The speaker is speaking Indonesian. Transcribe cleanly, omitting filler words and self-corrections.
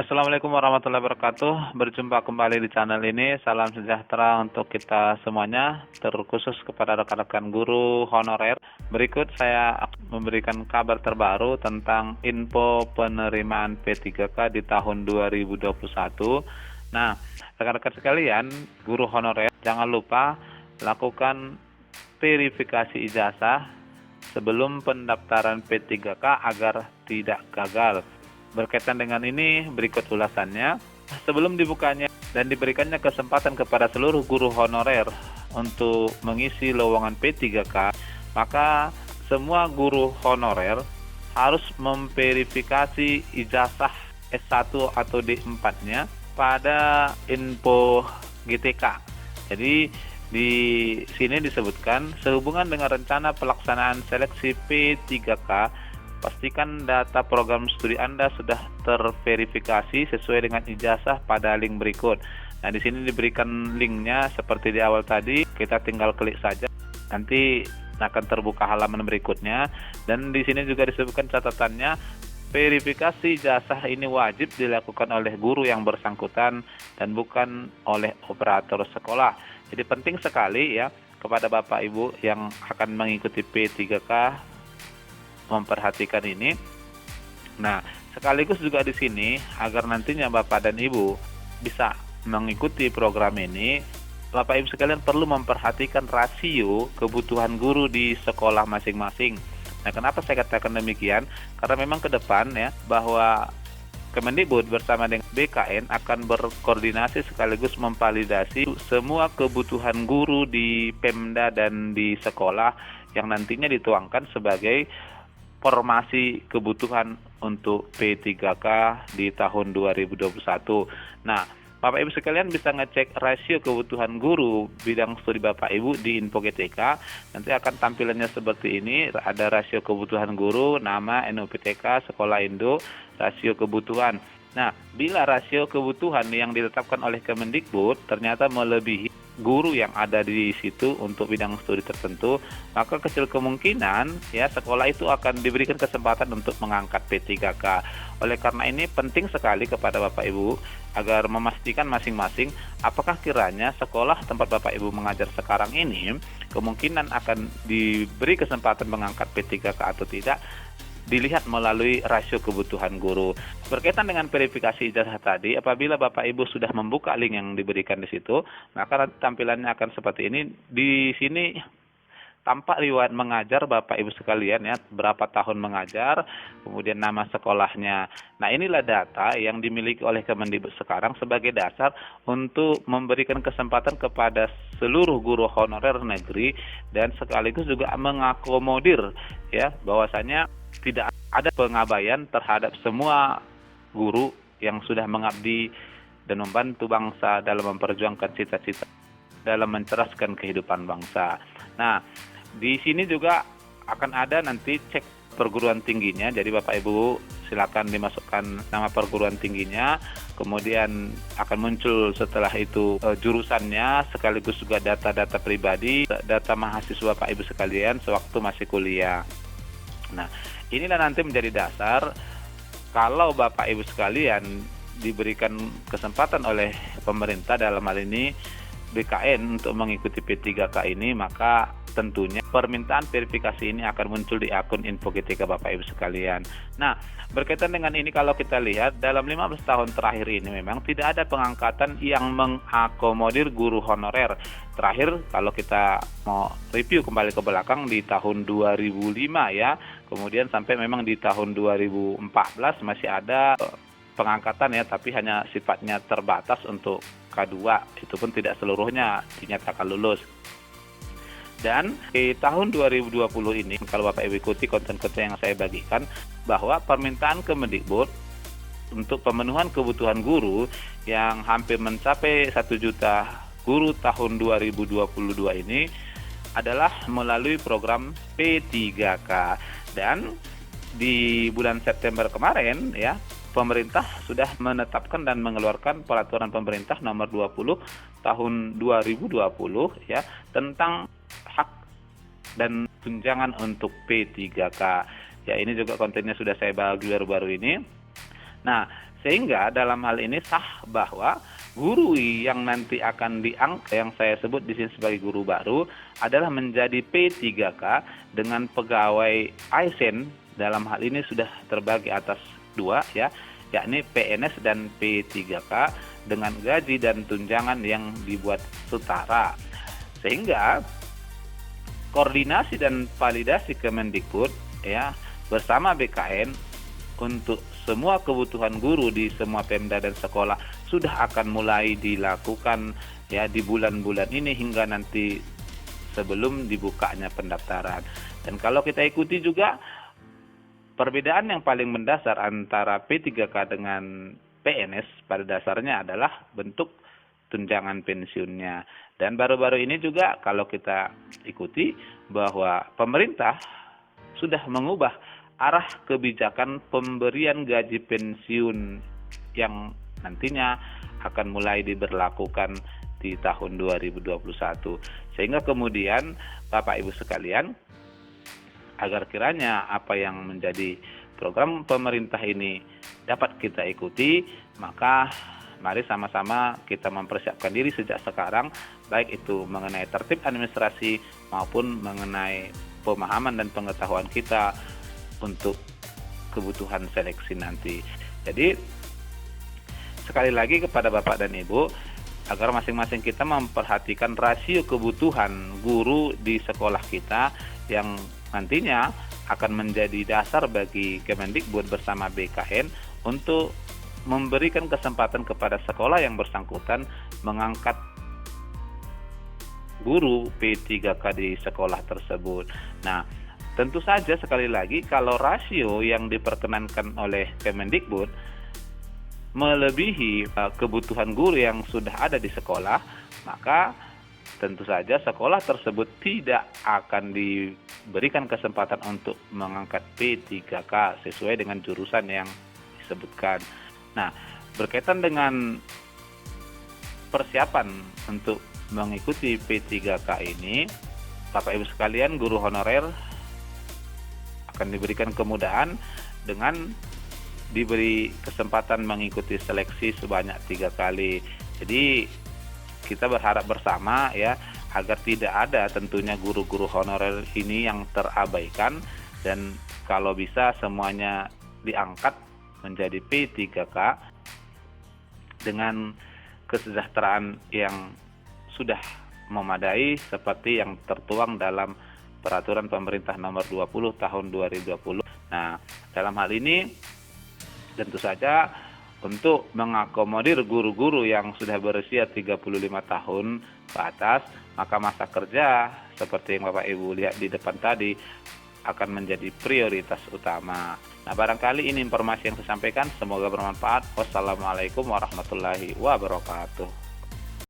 Assalamualaikum warahmatullahi wabarakatuh. Berjumpa kembali di channel ini. Salam sejahtera untuk kita semuanya, terkhusus kepada rekan-rekan guru honorer. Berikut saya akan memberikan kabar terbaru tentang info penerimaan P3K di tahun 2021. Nah, rekan-rekan sekalian, guru honorer, jangan lupa lakukan verifikasi ijazah sebelum pendaftaran P3K agar tidak gagal. Berkaitan dengan ini, berikut ulasannya. Sebelum dibukanya dan diberikannya kesempatan kepada seluruh guru honorer untuk mengisi lowongan P3K, maka semua guru honorer harus memverifikasi ijazah S1 atau D4-nya pada info GTK. Jadi di sini disebutkan, sehubungan dengan rencana pelaksanaan seleksi P3K, pastikan data program studi Anda sudah terverifikasi sesuai dengan ijazah pada link berikut. Nah, di sini diberikan linknya seperti di awal tadi, kita tinggal klik saja. Nanti akan terbuka halaman berikutnya, dan di sini juga disebutkan catatannya, verifikasi ijazah ini wajib dilakukan oleh guru yang bersangkutan dan bukan oleh operator sekolah. Jadi penting sekali ya kepada Bapak Ibu yang akan mengikuti P3K memperhatikan ini. Nah, sekaligus juga di sini agar nantinya Bapak dan Ibu bisa mengikuti program ini, Bapak Ibu sekalian perlu memperhatikan rasio kebutuhan guru di sekolah masing-masing. Nah, kenapa saya katakan demikian? Karena memang ke depan ya, bahwa Kemendikbud bersama dengan BKN akan berkoordinasi sekaligus memvalidasi semua kebutuhan guru di Pemda dan di sekolah yang nantinya dituangkan sebagai formasi kebutuhan untuk P3K di tahun 2021. Nah, Bapak Ibu sekalian bisa ngecek rasio kebutuhan guru bidang studi Bapak Ibu di info GTK. Nanti akan tampilannya seperti ini, ada rasio kebutuhan guru, nama, NUPTK, sekolah Indo, rasio kebutuhan. Nah, bila rasio kebutuhan yang ditetapkan oleh Kemendikbud ternyata melebihi guru yang ada di situ untuk bidang studi tertentu, maka kecil kemungkinan ya sekolah itu akan diberikan kesempatan untuk mengangkat P3K. Oleh karena ini penting sekali kepada Bapak Ibu agar memastikan masing-masing apakah kiranya sekolah tempat Bapak Ibu mengajar sekarang ini kemungkinan akan diberi kesempatan mengangkat P3K atau tidak, dilihat melalui rasio kebutuhan guru. Berkaitan dengan verifikasi ijazah tadi, apabila Bapak Ibu sudah membuka link yang diberikan di situ, maka tampilannya akan seperti ini. Di sini tampak riwayat mengajar Bapak Ibu sekalian ya, berapa tahun mengajar, kemudian nama sekolahnya. Nah, inilah data yang dimiliki oleh Kemendikbud sekarang sebagai dasar untuk memberikan kesempatan kepada seluruh guru honorer negeri dan sekaligus juga mengakomodir ya bahwasanya tidak ada pengabaian terhadap semua guru yang sudah mengabdi dan membantu bangsa dalam memperjuangkan cita-cita dalam mencerdaskan kehidupan bangsa. Nah, di sini juga akan ada nanti cek perguruan tingginya. Jadi Bapak Ibu silakan dimasukkan nama perguruan tingginya, kemudian akan muncul setelah itu jurusannya, sekaligus juga data-data pribadi, data mahasiswa Bapak Ibu sekalian sewaktu masih kuliah. Nah, inilah nanti menjadi dasar kalau Bapak Ibu sekalian diberikan kesempatan oleh pemerintah dalam hal ini BKN untuk mengikuti P3K ini, maka tentunya permintaan verifikasi ini akan muncul di akun info GTK Bapak Ibu sekalian. Nah, berkaitan dengan ini kalau kita lihat dalam 15 tahun terakhir ini memang tidak ada pengangkatan yang mengakomodir guru honorer. Terakhir kalau kita mau review kembali ke belakang di tahun 2005 ya, kemudian sampai memang di tahun 2014 masih ada pengangkatan ya, tapi hanya sifatnya terbatas untuk K2, itu pun tidak seluruhnya dinyatakan lulus. Dan di tahun 2020 ini, kalau Bapak Ibu ikuti konten-konten yang saya bagikan, bahwa permintaan Kemendikbud untuk pemenuhan kebutuhan guru yang hampir mencapai 1 juta guru tahun 2022 ini adalah melalui program P3K. Dan di bulan September kemarin ya, pemerintah sudah menetapkan dan mengeluarkan peraturan pemerintah nomor 20 tahun 2020 ya tentang hak dan tunjangan untuk P3K. Ya, ini juga kontennya sudah saya bagi baru-baru ini. Nah, Sehingga dalam hal ini sah bahwa guru yang nanti akan diangkat, yang saya sebut di sini sebagai guru baru, adalah menjadi P3K dengan pegawai ASN. Dalam hal ini sudah terbagi atas dua, ya, yakni PNS dan P3K dengan gaji dan tunjangan yang dibuat setara. Sehingga koordinasi dan validasi Kemendikbud, ya, bersama BKN untuk semua kebutuhan guru di semua Pemda dan sekolah sudah akan mulai dilakukan, ya, di bulan-bulan ini hingga nanti sebelum dibukanya pendaftaran. Dan kalau kita ikuti juga perbedaan yang paling mendasar antara P3K dengan PNS pada dasarnya adalah bentuk tunjangan pensiunnya. Dan baru-baru ini juga kalau kita ikuti bahwa pemerintah sudah mengubah arah kebijakan pemberian gaji pensiun yang nantinya akan mulai diberlakukan di tahun 2021. Sehingga kemudian Bapak Ibu sekalian, agar kiranya apa yang menjadi program pemerintah ini dapat kita ikuti, maka mari sama-sama kita mempersiapkan diri sejak sekarang, baik itu mengenai tertib administrasi maupun mengenai pemahaman dan pengetahuan kita untuk kebutuhan seleksi nanti. Jadi sekali lagi kepada Bapak dan Ibu, agar masing-masing kita memperhatikan rasio kebutuhan guru di sekolah kita yang nantinya akan menjadi dasar bagi Kemendikbud bersama BKN untuk memberikan kesempatan kepada sekolah yang bersangkutan mengangkat guru P3K di sekolah tersebut. Nah, tentu saja sekali lagi kalau rasio yang diperkenankan oleh Kemendikbud melebihi kebutuhan guru yang sudah ada di sekolah, maka tentu saja sekolah tersebut tidak akan diberikan kesempatan untuk mengangkat P3K sesuai dengan jurusan yang disebutkan. Nah, berkaitan dengan persiapan untuk mengikuti P3K ini, Bapak Ibu sekalian, guru honorer akan diberikan kemudahan dengan diberi kesempatan mengikuti seleksi sebanyak 3 kali. Jadi kita berharap bersama, ya, agar tidak ada tentunya guru-guru honorer ini yang terabaikan, dan kalau bisa semuanya diangkat menjadi P3K dengan kesejahteraan yang sudah memadai seperti yang tertuang dalam Peraturan Pemerintah Nomor 20 Tahun 2020. Nah, dalam hal ini tentu saja untuk mengakomodir guru-guru yang sudah berusia 35 tahun ke atas, maka masa kerja seperti yang Bapak Ibu lihat di depan tadi akan menjadi prioritas utama. Nah, barangkali ini informasi yang saya sampaikan, semoga bermanfaat. Wassalamualaikum warahmatullahi wabarakatuh.